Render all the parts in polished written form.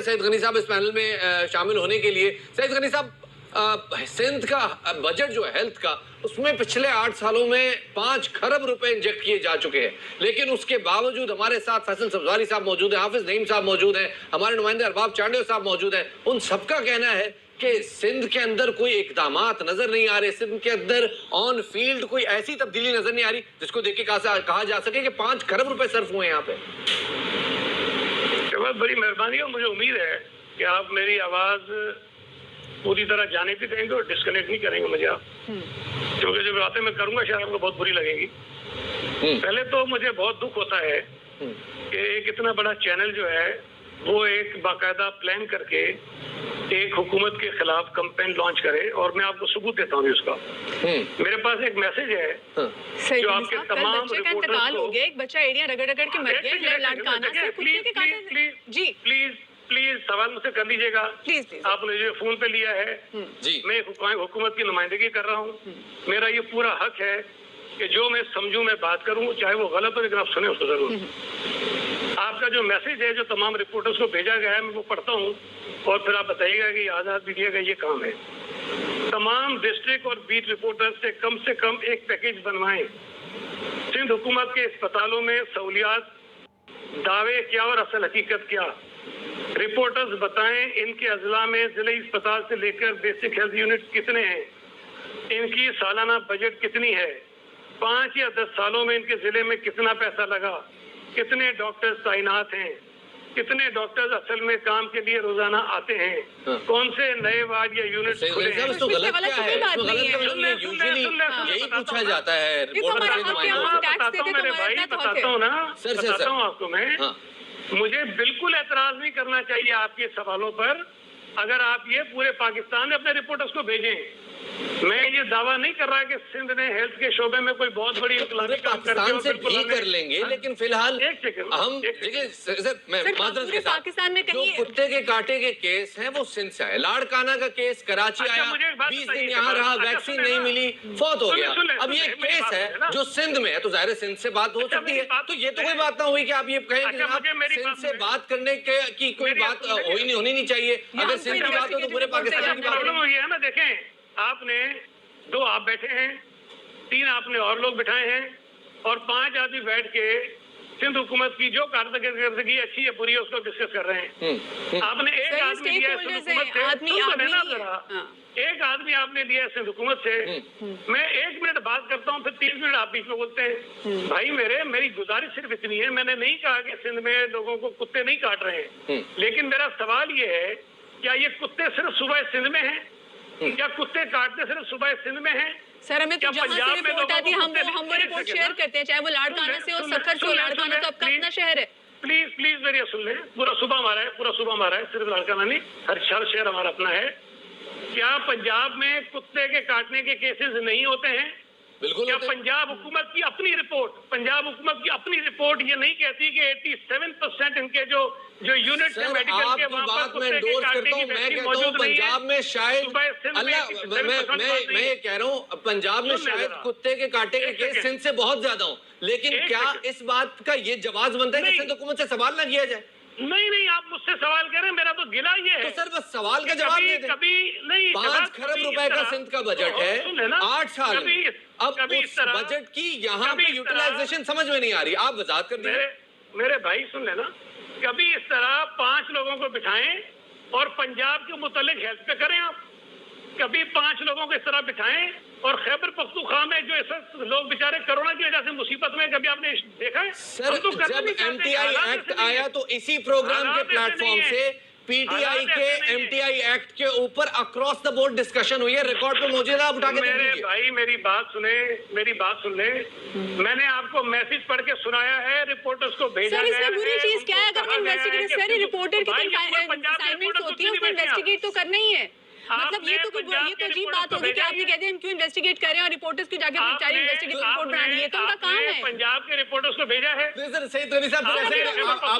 सईद गनी साहब इस पैनल में शामिल होने के लिए। सईद गनी साहब, सिंध का बजट जो है हेल्थ का, उसमें पिछले 8 सालों में 5 खरब रुपए इंजेक्ट किए जा चुके हैं, लेकिन उसके बावजूद हमारे साथ फैसल सब्जारी साहब मौजूद हैं, हाफिज नईम साहब मौजूद हैं, हमारे नुमाइंदे अरबाब चांडियो साहब मौजूद हैं। उन सबका कहना है कि सिंध के अंदर कोई इकदामात नजर नहीं आ रहे, सिंध के अंदर ऑन फील्ड कोई ऐसी तब्दीली नजर नहीं आ रही जिसको देख के कहा जा सके कि 5 खरब रुपए सर्फ हुए यहाँ पे। बहुत बड़ी मेहरबानी, और मुझे उम्मीद है कि आप मेरी आवाज पूरी तरह जाने भी देंगे और डिस्कनेक्ट नहीं करेंगे मुझे आप, क्योंकि जो बातें मैं करूंगा शायद आपको बहुत बुरी लगेगी। पहले तो मुझे बहुत दुख होता है कि एक इतना बड़ा चैनल जो है वो एक बाकायदा प्लान करके एक हुकूमत के खिलाफ कैंपेन लॉन्च करे, और मैं आपको सबूत देता हूँ उसका। मेरे पास एक मैसेज है जो आपके तमाम इंतकाल हो गया, एक बच्चा एरिया रगड़ रगड़ के मर गया लाड़काना से, कुत्ते के काटने। जी प्लीज सवाल मुझसे कर लीजिएगा। प्लीज आपने जो फोन पे लिया है जी, मैं हुकूमत की नुमाइंदगी कर रहा हूँ। मेरा ये पूरा हक है कि जो मैं समझूं मैं बात करूं, चाहे वो गलत हो, लेकिन आप सुने उसको जरूर। आपका जो मैसेज है जो तमाम रिपोर्टर्स को भेजा गया है, मैं वो पढ़ता हूँ और फिर आप बताइएगा कि आजाद मीडिया का ये काम है। तमाम डिस्ट्रिक्ट और बीट रिपोर्टर्स से कम एक पैकेज बनवाएं। सिंध हुकूमत के अस्पतालों में सहूलियात, दावे क्या और असल हकीकत क्या। रिपोर्टर्स बताएं इनके अजला में जिले अस्पताल से लेकर बेसिक हेल्थ यूनिट कितने हैं, इनकी सालाना बजट कितनी है, 5 या 10 सालों में इनके जिले में कितना पैसा लगा, कितने डॉक्टर्स तैनात हैं, कितने डॉक्टर्स असल में काम के लिए रोजाना आते हैं, कौन से नए वार्ड या यूनिट खुले हैं। तो गलत क्या है? यूजुअली यही पूछा जाता है रिपोर्टर से बताता हूँ ना, बताता हूँ आपको मैं। मुझे बिल्कुल एतराज नहीं करना चाहिए आपके सवालों पर अगर आप ये पूरे पाकिस्तान में अपने रिपोर्टर्स को भेजें। मैं ये दावा नहीं कर रहा कि सिंध ने हेल्थ के शोबे में कोई बहुत बड़ी पाकिस्तान से भी कर लेंगे, लेकिन फिलहाल हम देखिए सर, मैं माजरत के साथ, पाकिस्तान में कहीं जो कुत्ते के काटे के केस हैं वो सिंध से है। लाड़काना का केस कराची आया, 20 दिन यहाँ रहा, वैक्सीन नहीं मिली, फौत हो गया। अब ये केस है जो सिंध में है, तो जाहिर है सिंध से बात हो सकती है। तो ये तो कोई बात ना हुई कि आप ये कहें कि सिंध से बात करने की कोई बात होनी नहीं चाहिए। अगर सिंध की बात हो तो पूरे पाकिस्तान की बात हुई है ना। देखें, आपने 2 आप बैठे हैं, 3 आपने और लोग बिठाए हैं, और 5 आदमी बैठ के सिंध हुकूमत की जो कारकर्दगी अच्छी है बुरी है उसको डिस्कस कर रहे हैं। आपने एक आदमी लिया सिंध हुकूमत से, एक आदमी आपने लिया सिंध हुकूमत से। मैं 1 मिनट बात करता हूँ, फिर 30 मिनट आप बीच में बोलते हैं। भाई मेरी गुजारिश सिर्फ इतनी है, मैंने नहीं कहा कि सिंध में लोगों को कुत्ते नहीं काट रहे हैं, लेकिन मेरा सवाल ये है, क्या ये कुत्ते सिर्फ सुबह सिंध में हैं? क्या कुत्ते काटते सिर्फ सुबह सिंध में हैं? सर, हमें तो जहाँ से रिपोर्ट आती है हम वो रिपोर्ट शेयर करते हैं, चाहे वो लाड़काना से हो, सखर से हो। लाड़काना तो आपका अपना शहर है। प्लीज मेरी सुन ले। पूरा सूबा हमारा है, सिर्फ लाड़काना नहीं, हर शहर हमारा अपना है। क्या पंजाब में कुत्ते के काटने के केसेस नहीं होते हैं? बिल्कुल। क्या पंजाब हुकूमत की अपनी रिपोर्ट ये नहीं कहती कि 87% इनके जो यूनिट है मेडिकल के वहां पर कुत्ते के काटने की वैक्सीन मौजूद नहीं है? पंजाब में शायद मैं ये कह रहा हूँ, पंजाब में शायद कुत्ते के काटे के केस सिंध से बहुत ज्यादा हो, लेकिन क्या इस बात का ये जवाब बनता है कि सिंध हुकूमत से सवाल ना किया जाए? नहीं, आप मुझसे सवाल करें, मेरा तो गिला ये है। तो सर बस सवाल का जवाब दे दें। कभी नहीं, 5 खरब रुपए का सिंध का बजट है 8 साल में। अब उस बजट की यहाँ पे यूटिलाइजेशन समझ में नहीं आ रही, आप वजाहत कर दीजिए। मेरे भाई सुन लेना, कभी इस तरह 5 लोगों को बिठाएं और पंजाब के मुतालिक हेल्थ पे करें आप। कभी 5 लोगों को इस तरह बिठाएं और खैबर पख्तूनख्वा में जो ऐसे लोग बेचारे कोरोना की वजह से मुसीबत में, कभी आपने देखा है? सर, जब एमटीआई एक्ट आया तो इसी प्रोग्राम के प्लेटफॉर्म से पीटीआई के एमटीआई एक्ट के ऊपर अक्रॉस द बोर्ड डिस्कशन हुई है, रिकॉर्ड पे मौजूद है, आप उठा के देख लीजिए। भाई मेरी बात सुन ले। मैंने आपको मैसेज पढ़ के सुनाया है, रिपोर्टर्स को भेजा गया है। इसमें बुरी चीज क्या है? अगर इन्वेस्टिगेट सारी रिपोर्टर की असाइनमेंट होती है, उसको इन्वेस्टिगेट तो करना ही है। मतलब ये तो अजीब बात होगी कि आपने कह दिया हम क्यों इन्वेस्टिगेट करें और रिपोर्टर्स को जाके बेचारी इन्वेस्टिगेशन रिपोर्ट बनानी है, तो उनका काम है। पंजाब के रिपोर्टर्स को भेजा है सर, सईद गनी साहब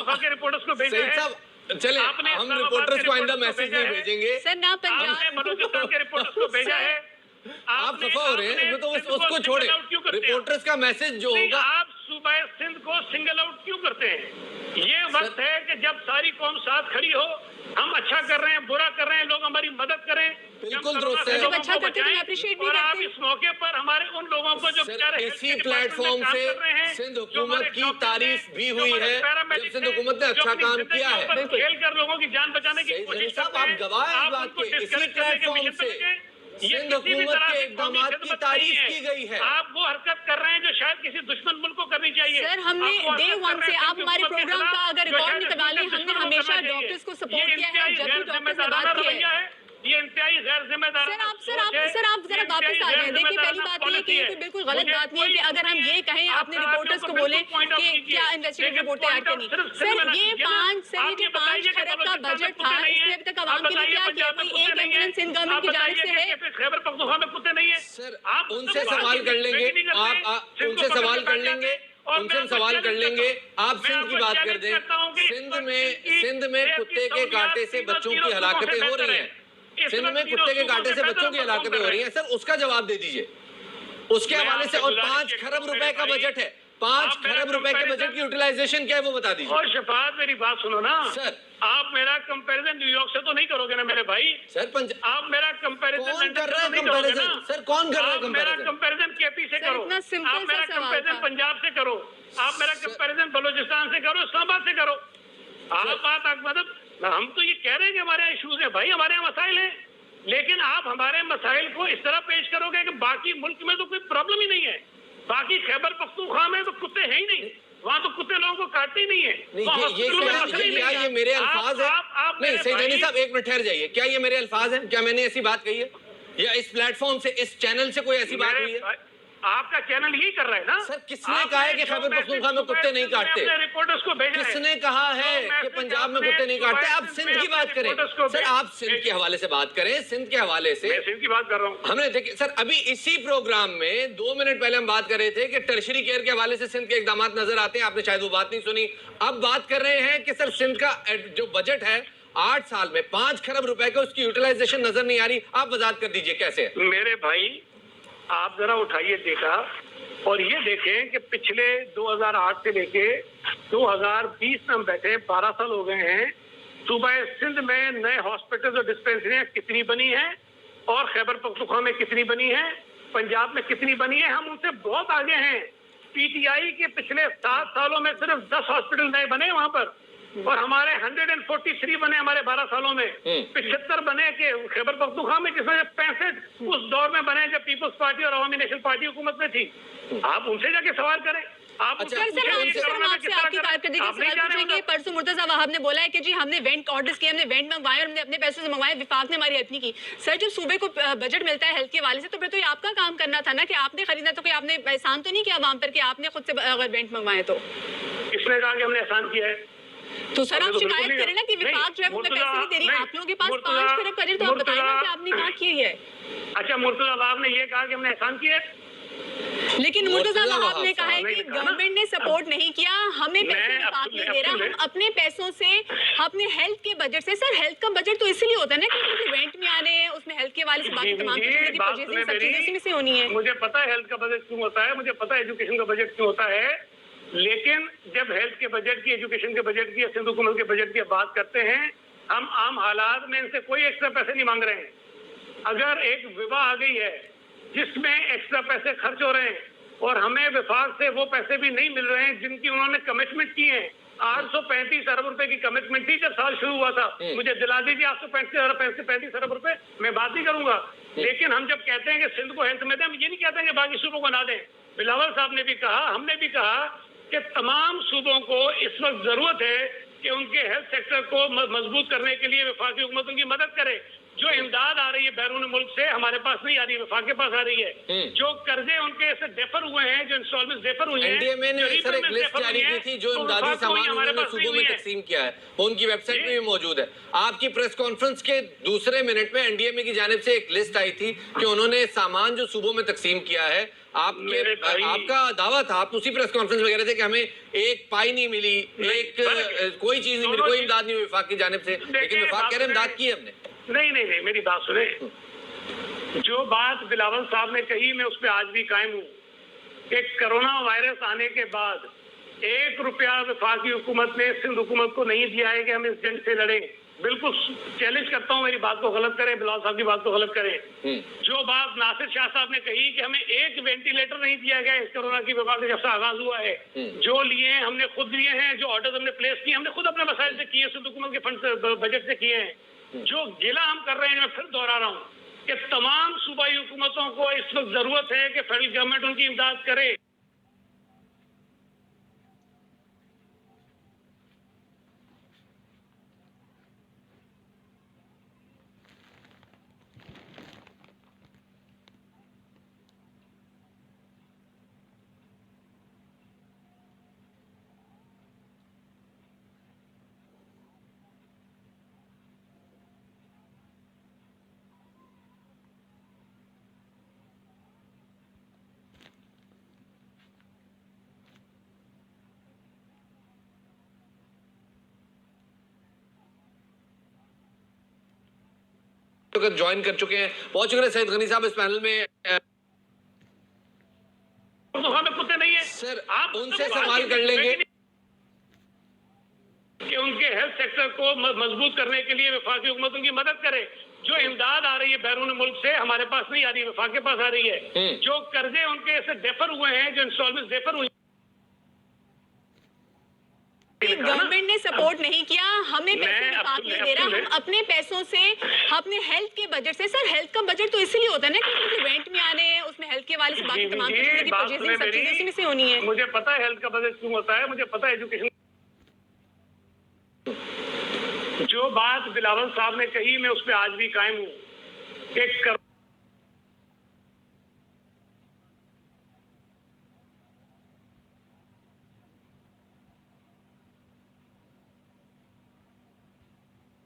आपके रिपोर्टर्स को भेजा है। चले, हम रिपोर्टर्स को आइंदा मैसेज नहीं भेजेंगे सर। ना पंजाब के रिपोर्टर्स को भेजा है। आप खफा हो रहे हैं, तो उसको छोड़े। रिपोर्टर्स का मैसेज जो होगा, आप सूबा सिंध को सिंगल आउट क्यों करते हैं? ये वक्त है कि जब सारी कौम साथ खड़ी हो, हम अच्छा कर रहे हैं, बुरा कर रहे हैं, लोग हमारी मदद करें। बिल्कुल दुरुस्त है। जब अच्छा करते हैं तो appreciate भी और आप करते हैं। इस मौके पर हमारे उन लोगों को जो बेचारे इसी प्लेटफॉर्म से सिंध हुकूमत की तारीफ भी हुई है जब सिंध हुकूमत ने अच्छा काम किया है। खेल कर लोगों की जान बचाने की कोशिश साहब, आप गवाह हैं इस बात के। इसी प्लेटफॉर्म से सिंध हुकूमत के इक़दामात की तारीफ की गई है। आप वो हरकत कर रहे हैं जो शायद किसी दुश्मन मुल्क को करनी चाहिए। सर, हमने डे वन से आप हमारे प्रोग्राम का अगर रिकॉर्ड निकाल लें, हमने हमेशा डॉक्टर्स को सपोर्ट किया है जब भी डॉक्टर्स ने बात की है। ये इंतहाई गैर जिम्मेदार सर आप जरा वापस आ जाएं। देखिए, पहली बात ये है कि ये कोई बिल्कुल गलत बात नहीं है कि अगर हम ये कहें अपने रिपोर्टर्स को बोलें कि क्या इन्वेस्टिगेटिव रिपोर्ट तैयार करनी। सर ये 5 खरब का बजट था, इसमें अभी तक आवाम के लिए क्या किया? कोई एक एम्बुलेंस सिंध गवर्नमेंट की जानिब से है? खैबर पख्तूनख्वा में कुत्ते नहीं है। सर उनसे सवाल कर लेंगे, आप उनसे सवाल कर लेंगे, उनसे हम सवाल कर लेंगे। आप सिंध की बात कर दें। सिंध में कुत्ते के कांटे से बच्चों की हलाकतें हो रही हैं। सिंध में कुत्ते के कांटे से बच्चों की हलाकतें हो रही हैं। सर उसका जवाब दे दीजिए उसके हवाले से। और 5 खरब रुपए का बजट है, 5 खरब रुपए के बजट की यूटिलाइजेशन क्या है वो बता दीजिए। और शफात मेरी बात सुनो ना सर, आप मेरा कंपैरिजन न्यूयॉर्क से तो नहीं करोगे ना मेरे भाई। सर आप मेरा कंपैरिजन कौन कर रहा है कंपैरिजन? सर कौन कर रहा है मेरा कंपैरिजन? कंपैरिजन केपी से करो, इतना सिंपल आप मेरा सा सवाल कंपैरिजन था। पंजाब से करो, आप मेरा कंपैरिजन बलूचिस्तान से करो, इस्लामाबाद से करो। आप बात मतलब हम तो ये कह रहे हैं कि हमारे यहाँ इशूज है भाई, हमारे यहाँ मसाइल है, लेकिन आप हमारे मसाइल को इस तरह पेश करोगे कि बाकी मुल्क में तो कोई प्रॉब्लम ही नहीं है, बाकी खैबर पख्तूनख्वा में तो कुत्ते हैं ही नहीं, वहाँ तो कुत्ते लोगों को काटते ही नहीं है। क्या ये मेरे अल्फाज है? नहीं सैयदानी साहब, एक मिनट ठहर जाइए। क्या ये मेरे अल्फाज हैं? क्या मैंने ऐसी बात कही है या इस प्लेटफॉर्म से, इस चैनल से कोई ऐसी बात हुई है? आपका चैनल यही कर रहा है ना। सर किसने कहा है कि खैबर पख्तूनख्वा में कुत्ते नहीं काटते? रिपोर्टर्स को भेजा है। किसने कहा है कि पंजाब में कुत्ते नहीं काटते? आप सिंध की बात करें सर, आप सिंध के हवाले से बात करें। सिंध के हवाले से मैं सिंध की बात कर रहा हूँ। हमने देखिए सर, अभी इसी प्रोग्राम में 2 मिनट पहले हम बात कर रहे थे कि टर्शरी केयर के हवाले से सिंध के इकदाम नजर आते हैं। आपने शायद वो बात नहीं सुनी। अब बात कर रहे हैं कि सर सिंध का जो बजट है 8 साल में 5 खरब रुपए का, उसकी यूटिलाइजेशन नजर नहीं आ रही। आप वजाहत कर दीजिए कैसे है? मेरे भाई आप जरा उठाइए डेटा और ये देखें कि पिछले 2008 से लेके 2020 में हम बैठे, 12 साल हो गए हैं। सूबा सिंध में नए हॉस्पिटल और डिस्पेंसरियां कितनी बनी हैं और खैबर पख्तूनख्वा में कितनी बनी है, पंजाब में कितनी बनी है? हम उनसे बहुत आगे हैं। पीटीआई के पिछले 7 सालों में सिर्फ 10 हॉस्पिटल नए बने वहां पर, और हमारे 143 बने हमारे 12 सालों में। 75 बने के खैबर पख्तूनख्वा में, जिसमें 65 उस दौर में बने जब पीपल्स पार्टी और अवामी नेशनल पार्टी हुकूमत में थी। आप उनसे जाके सवाल करें। आप सर हम आपसे आपकी कारकर्दगी का सवाल पूछेंगे। परसों मुर्तजा वहाब ने बोला है कि जी हमने वेंट ऑर्डर्स किए, हमने वेंट मंगवाए और हमने अपने पैसों से मंगवाए, विफाक ने हमारी हेल्प नहीं की। सर जब सूबे को बजट मिलता है हेल्थ के वाले से, तो फिर तो ये आपका काम करना था ना कि आपने खरीदा, तो कोई आपने एहसान तो नहीं किया आवाम पर कि आपने खुद से अगर वेंट मंगवाए तो? किसने कहा कि हमने एहसान किया है? तो सर आप शिकायत करें ना कि विफाक जो है वो पैसे नहीं दे रही। आप लोगों के पास 5 खरब बजट, तो आप बताइए ना कि आपने कहाँ किया है? अच्छा, मुर्तजा वहाब ने ये कहा कि हमने एहसान किया है, लेकिन मुर्तजा वहाब ने कहा है कि गवर्नमेंट ने सपोर्ट नहीं किया, हमें पैसे विफाक नहीं दे रहा, हम अपने पैसों से, अपने हेल्थ के बजट से। सर हेल्थ का बजट तो इसलिए होता है ना कि उसमें इवेंट में आने हैं, उसमें हेल्थ के वाले से बाकी तमाम चीजें की परचेजिंग सब चीजें इसी में से होनी है। मुझे पता है हेल्थ का बजट क्यों होता है, मुझे पता है एजुकेशन का बजट क्यों होता है, लेकिन जब हेल्थ के बजट की, एजुकेशन के बजट की, सिंध हुकूमत के बजट की बात करते हैं, हम आम हालात में इनसे कोई एक्स्ट्रा पैसे नहीं मांग रहे हैं। अगर एक विवाह आ गई है जिसमें एक्स्ट्रा पैसे खर्च हो रहे हैं और हमें विफाक से वो पैसे भी नहीं मिल रहे हैं जिनकी उन्होंने कमिटमेंट की है। 835 अरब रुपए की कमिटमेंट थी जब साल शुरू हुआ था। मुझे दिला दीजिए 835 अरब रुपए, मैं बात नहीं करूंगा। लेकिन हम जब कहते हैं कि सिंध को हेल्थ में दें, हम ये नहीं कहते हैं कि बाकी सूबों को ना दें। बिलावल साहब ने भी कहा, हमने भी कहा कि तमाम सूबों को इस वक्त जरूरत है कि उनके हेल्थ सेक्टर को मजबूत करने के लिए वफाकी हुकूमत उनकी मदद करे। जो इमदाद आ रही है बैरून मुल्क से हमारे पास नहीं आ रही है, वफाक के पास आ रही है। जो कर्जे उनके से डेफर हुए हैं, जो इंस्टॉलमेंट डेफर हुए हैं, एनडीएमए ने सर एक लिस्ट जारी की थी जो इमदादी सामान उन्होंने सूबों में तकसीम किया है, वो उनकी वेबसाइट पे भी मौजूद है। आपकी प्रेस कॉन्फ्रेंस के दूसरे मिनट में एनडीएमए की जानिब से एक लिस्ट आई थी कि उन्होंने सामान जो सूबों में तकसीम किया है, आपका दावा था, आप उसी प्रेस कॉन्फ्रेंस में कह रहे थे कि हमें एक पाई नहीं मिली, कोई चीज नहीं मिली, कोई इमदाद नहीं हुई विफाक की जानिब से, लेकिन विफाक कह रहे इमदाद की हमने। नहीं, मेरी बात सुने। जो बात बिलावल साहब ने कही, मैं उस पर आज भी कायम हूँ कि कोरोना वायरस आने के बाद 1 रुपया वफाकी हुकूमत ने सिंध हुकूमत को नहीं दिया है कि हम इस जंग से लड़ें। बिल्कुल चैलेंज करता हूं, मेरी बात को गलत करें, बिलाल साहब की बात को गलत करें। जो बात नासिर शाह साहब ने कही कि हमें एक वेंटिलेटर नहीं दिया गया इस कोरोना की वबा से जब से आगाज हुआ है, जो लिए हमने खुद लिए हैं, जो ऑर्डर हमने प्लेस किए हमने खुद अपने वसाइल से किए, सिंध हुकूमत के फंड से, बजट से किए हैं। जो गिला हम कर रहे हैं, मैं फिर दोहरा रहा हूँ कि तमाम सूबाई हुकूमतों को इस वक्त जरूरत है कि फेडरल गवर्नमेंट उनकी इमदाद करे। ज्वाइन कर चुके हैं, पहुंच चुके हैं सैयद गनी साहब इस पैनल में। तो हमें कुत्ते नहीं है सर, आप उनसे सवाल कर लेंगे कि उनके हेल्थ सेक्टर को मजबूत करने के लिए वफाकी हुकूमत उनकी मदद करे। जो इमदाद आ रही है बैरून मुल्क से हमारे पास नहीं आ रही, वफाक के पास आ रही है। जो कर्जे उनके से डेफर हुए हैं, जो इंस्टॉलमेंट डेफर हुई, गवर्नमेंट ने सपोर्ट नहीं किया, हमें पैसे निकाल नहीं दे रहा, हम अपने पैसों से, अपने हेल्थ के बजट से। सर हेल्थ का बजट तो इसलिए होता है ना कि इवेंट में आने हैं, उसमें हेल्थ के वाले से बाकी तमाम परचेजिंग सब चीजें इसी में से होनी है। मुझे पता है हेल्थ का बजट क्यों होता है, मुझे पता है एजुकेशन। जो बात बिलावल साहब ने कही मैं उस पर आज भी कायम हूँ।